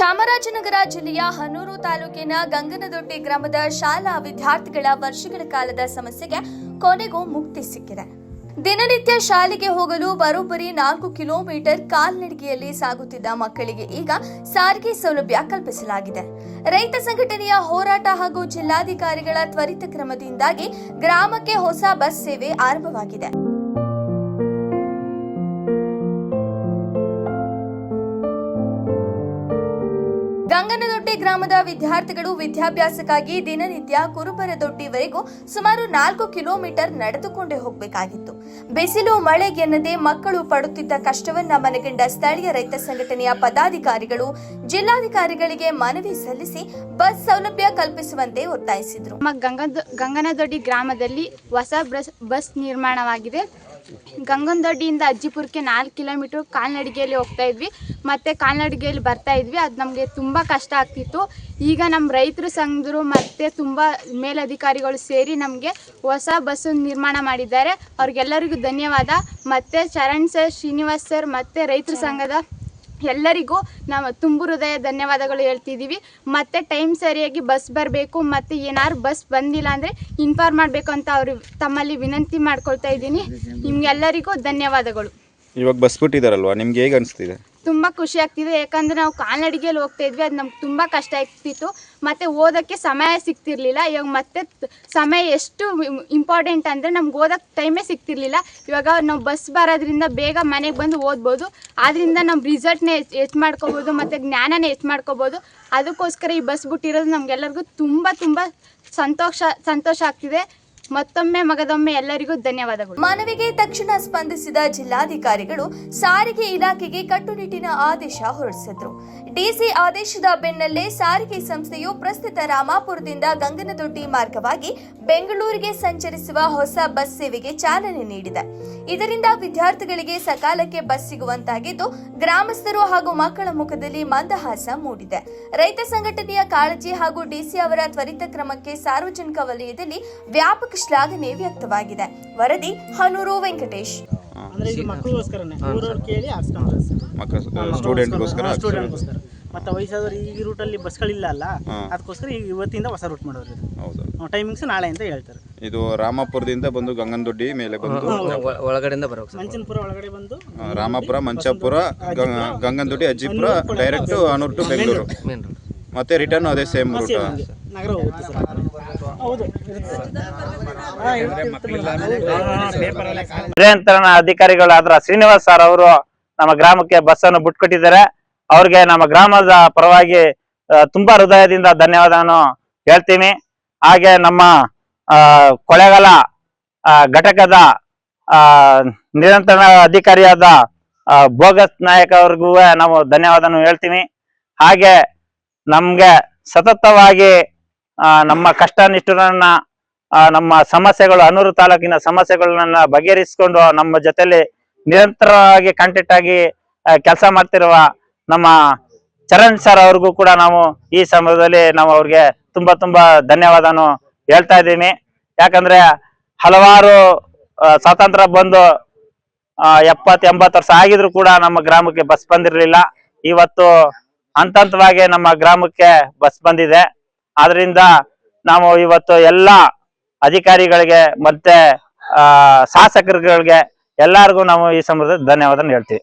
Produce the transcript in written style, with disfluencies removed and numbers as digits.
ಚಾಮರಾಜನಗರ ಜಿಲ್ಲೆಯ ಹನೂರು ತಾಲೂಕಿನ ಗಂಗನದೊಡ್ಡಿ ಗ್ರಾಮದ ಶಾಲಾ ವಿದ್ಯಾರ್ಥಿಗಳ ವರ್ಷಗಳ ಕಾಲದ ಸಮಸ್ಯೆಗೆ ಕೊನೆಗೂ ಮುಕ್ತಿ ಸಿಕ್ಕಿದೆ. ದಿನನಿತ್ಯ ಶಾಲೆಗೆ ಹೋಗಲು ಬರೋಬ್ಬರಿ 4 ಕಿಲೋಮೀಟರ್ ಕಾಲ್ನಡಿಗೆಯಲ್ಲಿ ಸಾಗುತ್ತಿದ್ದ ಮಕ್ಕಳಿಗೆ ಈಗ ಸಾರಿಗೆ ಸೌಲಭ್ಯ ಕಲ್ಪಿಸಲಾಗಿದೆ. ರೈತ ಸಂಘಟನೆಯ ಹೋರಾಟ ಹಾಗೂ ಜಿಲ್ಲಾಧಿಕಾರಿಗಳ ತ್ವರಿತ ಕ್ರಮದಿಂದಾಗಿ ಗ್ರಾಮಕ್ಕೆ ಹೊಸ ಬಸ್ ಸೇವೆ ಆರಂಭವಾಗಿದೆ. ಗಂಗನದೊಡ್ಡಿ ಗ್ರಾಮದ ವಿದ್ಯಾರ್ಥಿಗಳು ವಿದ್ಯಾಭ್ಯಾಸಕ್ಕಾಗಿ ದಿನನಿತ್ಯ ಕುರುಬರದೊಡ್ಡಿವರೆಗೂ ಸುಮಾರು 4 ಕಿಲೋಮೀಟರ್ ನಡೆದುಕೊಂಡೇ ಹೋಗಬೇಕಾಗಿತ್ತು. ಬಿಸಿಲು ಮಳೆಗೆನ್ನದೆ ಮಕ್ಕಳು ಪಡುತ್ತಿದ್ದ ಕಷ್ಟವನ್ನ ಮನಗಂಡ ಸ್ಥಳೀಯ ರೈತ ಸಂಘಟನೆಯ ಪದಾಧಿಕಾರಿಗಳು ಜಿಲ್ಲಾಧಿಕಾರಿಗಳಿಗೆ ಮನವಿ ಸಲ್ಲಿಸಿ ಬಸ್ ಸೌಲಭ್ಯ ಕಲ್ಪಿಸುವಂತೆ ಒತ್ತಾಯಿಸಿದರು. ಗಂಗನದೊಡ್ಡಿ ಗ್ರಾಮದಲ್ಲಿ ಹೊಸ ಬಸ್ ನಿರ್ಮಾಣವಾಗಿದೆ. ಗಂಗನದೊಡ್ಡಿಯಿಂದ ಅಜ್ಜಿಪುರಕ್ಕೆ 4 ಕಿಲೋಮೀಟರ್ ಕಾಲ್ನಡಿಗೆಯಲ್ಲಿ ಹೋಗ್ತಾ ಇದ್ವಿ, ಮತ್ತೆ ಕಾಲ್ನಡಿಗೆಯಲ್ಲಿ ಬರ್ತಾ ಇದ್ವಿ. ಅದು ನಮಗೆ ತುಂಬ ಕಷ್ಟ ಆಗ್ತಿತ್ತು. ಈಗ ನಮ್ಮ ರೈತರು ಸಂಘದರು ಮತ್ತು ತುಂಬ ಮೇಲಧಿಕಾರಿಗಳು ಸೇರಿ ನಮಗೆ ಹೊಸ ಬಸ್ಸು ನಿರ್ಮಾಣ ಮಾಡಿದ್ದಾರೆ. ಅವ್ರಿಗೆಲ್ಲರಿಗೂ ಧನ್ಯವಾದ. ಮತ್ತು ಚರಣ್ ಸರ್, ಶ್ರೀನಿವಾಸ್ ಸರ್ ಮತ್ತು ರೈತರ ಸಂಘದ ಎಲ್ಲರಿಗೂ ನಾವು ತುಂಬು ಹೃದಯ ಧನ್ಯವಾದಗಳು ಹೇಳ್ತಿದ್ದೀವಿ. ಮತ್ತು ಟೈಮ್ ಸರಿಯಾಗಿ ಬಸ್ ಬರಬೇಕು, ಮತ್ತು ಏನಾದ್ರು ಬಸ್ ಬಂದಿಲ್ಲ ಅಂದರೆ ಇನ್ಫಾರ್ಮ್ ಮಾಡಬೇಕು ಅಂತ ಅವರು ತಮ್ಮಲ್ಲಿ ವಿನಂತಿ ಮಾಡ್ಕೊಳ್ತಾ ಇದ್ದೀನಿ. ನಿಮ್ಗೆಲ್ಲರಿಗೂ ಧನ್ಯವಾದಗಳು. ಇವಾಗ ಬಸ್ ಬಿಟ್ಟಿದ್ದಾರಲ್ವಾ, ನಿಮ್ಗೆ ಹೇಗೆ ಅನಿಸ್ತಿದೆ? ತುಂಬ ಖುಷಿ ಆಗ್ತಿದೆ. ಯಾಕಂದರೆ ನಾವು ಕಾಲ್ನಡಿಗೆಯಲ್ಲಿ ಹೋಗ್ತಾ ಇದ್ವಿ, ಅದು ನಮ್ಗೆ ತುಂಬ ಕಷ್ಟ ಆಗ್ತಿತ್ತು. ಮತ್ತು ಓದೋಕ್ಕೆ ಸಮಯ ಸಿಗ್ತಿರ್ಲಿಲ್ಲ. ಇವಾಗ ಮತ್ತೆ ಸಮಯ ಎಷ್ಟು ಇಂಪಾರ್ಟೆಂಟ್ ಅಂದರೆ ನಮ್ಗೆ ಓದೋಕ್ಕೆ ಟೈಮೇ ಸಿಗ್ತಿರ್ಲಿಲ್ಲ. ಇವಾಗ ನಾವು ಬಸ್ ಬರೋದ್ರಿಂದ ಬೇಗ ಮನೆಗೆ ಬಂದು ಓದ್ಬೋದು. ಆದ್ದರಿಂದ ನಮ್ಮ ರಿಸಲ್ಟ್ನೇ ಹೆಚ್ಚು ಮಾಡ್ಕೋಬೋದು ಮತ್ತು ಜ್ಞಾನನೇ ಹೆಚ್ಚು ಮಾಡ್ಕೋಬೋದು. ಅದಕ್ಕೋಸ್ಕರ ಈ ಬಸ್ ಬಿಟ್ಟಿರೋದು ನಮಗೆಲ್ಲರಿಗೂ ತುಂಬ ಸಂತೋಷ ಆಗ್ತಿದೆ. ಮತ್ತೊಮ್ಮೆ ಮಗದೊಮ್ಮೆ ಎಲ್ಲರಿಗೂ ಧನ್ಯವಾದಗಳು. ಮನವಿಗೆ ತಕ್ಷಣ ಸ್ಪಂದಿಸಿದ ಜಿಲ್ಲಾಧಿಕಾರಿಗಳು ಸಾರಿಗೆ ಇಲಾಖೆಗೆ ಕಟ್ಟುನಿಟ್ಟಿನ ಆದೇಶ ಹೊರಡಿಸಿದ್ರು. ಡಿಸಿ ಆದೇಶದ ಬೆನ್ನಲ್ಲೇ ಸಾರಿಗೆ ಸಂಸ್ಥೆಯು ಪ್ರಸ್ತುತ ರಾಮಾಪುರದಿಂದ ಗಂಗನದೊಡ್ಡಿ ಮಾರ್ಗವಾಗಿ ಬೆಂಗಳೂರಿಗೆ ಸಂಚರಿಸುವ ಹೊಸ ಬಸ್ ಸೇವೆಗೆ ಚಾಲನೆ ನೀಡಿದೆ. ಇದರಿಂದ ವಿದ್ಯಾರ್ಥಿಗಳಿಗೆ ಸಕಾಲಕ್ಕೆ ಬಸ್ ಸಿಗುವಂತಾಗಿದ್ದು, ಗ್ರಾಮಸ್ಥರು ಹಾಗೂ ಮಕ್ಕಳ ಮುಖದಲ್ಲಿ ಮಂದಹಾಸ ಮೂಡಿದೆ. ರೈತ ಸಂಘಟನೆಯ ಕಾಳಜಿ ಹಾಗೂ ಡಿಸಿ ಅವರ ತ್ವರಿತ ಕ್ರಮಕ್ಕೆ ಸಾರ್ವಜನಿಕ ವಲಯದಲ್ಲಿ ವ್ಯಾಪಕ ಶ್ಲಾಘನೆ ವ್ಯಕ್ತವಾಗಿದೆ. ವರದಿ ಹನೂರು ವೆಂಕಟೇಶ್. ಮತ್ತೆ ವಯಸ್ಸಾದವರು ಈ ರೂಟಲ್ಲಿ ಬಸ್ಗಳಿಲ್ಲ ಅಲ್ಲ, ಅದಕ್ಕೋಸ್ಕರ ಇವತ್ತಿಂದ ಹೊಸ ರೂಟ್ ಮಾಡೋರು. ಟೈಮಿಂಗ್ಸ್ ನಾಳೆ ಅಂತ ಹೇಳ್ತಾರೆ. ಇದು ರಾಮಾಪುರದಿಂದ ಬಂದು ಗಂಗನದೊಡ್ಡಿ ಮೇಲೆ ಬಂದು ಒಳಗಡೆಯಿಂದ ಬರೋದು, ಮಂಚನಪುರ ಒಳಗಡೆ ಬಂದು ರಾಮಾಪುರ, ಮಂಚಾಪುರ, ಗಂಗನದೊಡ್ಡಿ, ಅಜ್ಜಿಪುರ ಡೈರೆಕ್ಟ್ ಹನೂರು ಟು ಬೆಂಗಳೂರು, ಮತ್ತೆ ರಿಟರ್ನ್ ಅದೇ ಸೇಮ್ ರೂಟ್ ನಗರ ಹೋಗುತ್ತೆ ಸರ್. ಹೌದು, ನಿಯಂತ್ರಣ ಅಧಿಕಾರಿಗಳಾದ ಶ್ರೀನಿವಾಸ್ ಸರ್ ಅವರು ನಮ್ಮ ಗ್ರಾಮಕ್ಕೆ ಬಸ್ ಅನ್ನು ಬಿಟ್ಕೊಟ್ಟಿದ್ದಾರೆ. ಅವ್ರಿಗೆ ನಮ್ಮ ಗ್ರಾಮದ ಪರವಾಗಿ ತುಂಬಾ ಹೃದಯದಿಂದ ಧನ್ಯವಾದವನ್ನು ಹೇಳ್ತೀನಿ. ಹಾಗೆ ನಮ್ಮ ಕೊಳ್ಳೇಗಾಲ ಘಟಕದ ನಿಯಂತ್ರಣ ಅಧಿಕಾರಿಯಾದ ಬೋಗಸ್ ನಾಯಕ್ ಅವ್ರಿಗೂ ನಾವು ಧನ್ಯವಾದವನ್ನು ಹೇಳ್ತೀನಿ. ಹಾಗೆ ನಮ್ಗೆ ಸತತವಾಗಿ ನಮ್ಮ ಕಷ್ಟ ನಿಷ್ಠುರನ್ನ ನಮ್ಮ ಸಮಸ್ಯೆಗಳು, ಹನೂರು ತಾಲೂಕಿನ ಸಮಸ್ಯೆಗಳನ್ನ ಬಗೆಹರಿಸಿಕೊಂಡು ನಮ್ಮ ಜೊತೆಲಿ ನಿರಂತರವಾಗಿ ಕಾಂಟ್ಯಾಕ್ಟ್ ಆಗಿ ಕೆಲಸ ಮಾಡ್ತಿರುವ ನಮ್ಮ ಚರಣ್ ಸರ್ ಅವ್ರಿಗೂ ಕೂಡ ನಾವು ಈ ಸಮಯದಲ್ಲಿ ನಾವು ಅವ್ರಿಗೆ ತುಂಬಾ ಧನ್ಯವಾದನು ಹೇಳ್ತಾ ಇದ್ದೀನಿ. ಯಾಕಂದ್ರೆ ಹಲವಾರು ಸ್ವಾತಂತ್ರ್ಯ ಬಂದು 70-80 ವರ್ಷ ಆಗಿದ್ರು ಕೂಡ ನಮ್ಮ ಗ್ರಾಮಕ್ಕೆ ಬಸ್ ಬಂದಿರಲಿಲ್ಲ. ಇವತ್ತು ಹಂತವಾಗಿ ನಮ್ಮ ಗ್ರಾಮಕ್ಕೆ ಬಸ್ ಬಂದಿದೆ. ಆದ್ರಿಂದ ನಾವು ಇವತ್ತು ಎಲ್ಲ ಅಧಿಕಾರಿಗಳಿಗೆ ಮತ್ತೆ ಶಾಸಕರುಗಳಿಗೆ ಎಲ್ಲರಿಗೂ ನಾವು ಈ ಸಂದರ್ಭದಲ್ಲಿ ಧನ್ಯವಾದ ಹೇಳ್ತೀವಿ.